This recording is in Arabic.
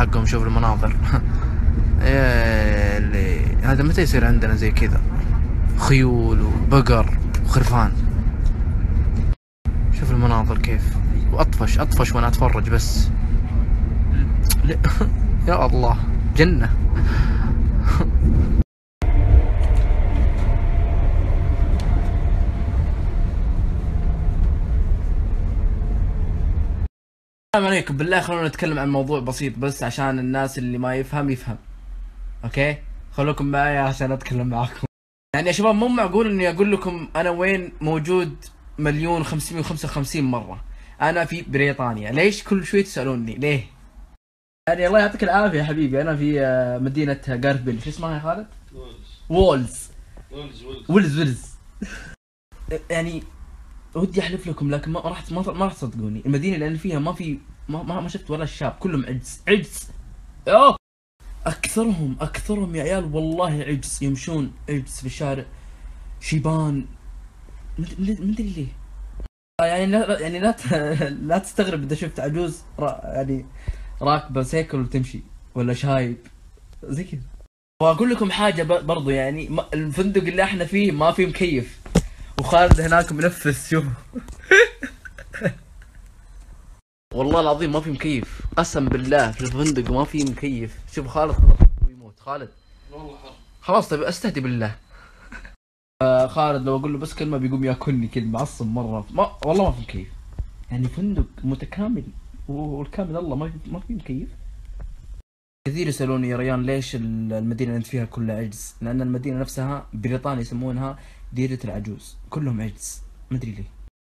حقهم، شوف المناظر. يا اللي هذا متى يصير عندنا زي كذا؟ خيول وبقر وخرفان. شوف المناظر كيف، واطفش وانا اتفرج بس. يا الله جنة. السلام عليكم، بالله خلونا نتكلم عن موضوع بسيط بس عشان الناس اللي ما يفهم. اوكي خلوكم معي عشان اتكلم معاكم. يعني يا شباب مو معقول اني اقول لكم انا وين موجود 1,555,000 مرة. انا في بريطانيا، ليش كل شوي تسألوني ليه؟ يعني الله يعطيك العافية يا حبيبي، انا في مدينة غارثبيل. شو اسمها يا خالد؟ وولز. يعني ودي احلف لكم لكن ما راح تصدقوني. المدينة اللي انا فيها ما شفت ولا الشاب، كلهم عجز. اوه اكثرهم يا عيال والله عجز، يمشون عجز في الشارع، شيبان. مدري ليه. يعني لا تستغرب اذا شفت عجوز يعني راكبه سيكل وتمشي، ولا شايب زي كذا. واقول لكم حاجه برضو، يعني الفندق اللي احنا فيه ما فيه مكيف، وخالد هناك منفس. شوف. والله العظيم ما في مكيف، قسم بالله في الفندق ما في مكيف. شوف خالد خلاص يموت. خالد والله خلاص، طيب استهدي بالله. خالد لو اقول له بس كلمه بيقوم ياكلني كذا، معصب مره. والله ما في مكيف، يعني فندق متكامل والكامل الله ما في مكيف. كثير يسالوني يا ريان ليش المدينه اللي انت فيها كلها عجز؟ لان المدينه نفسها بريطانيا يسمونها ديرة العجوز، كلهم عجز، مدري ليه.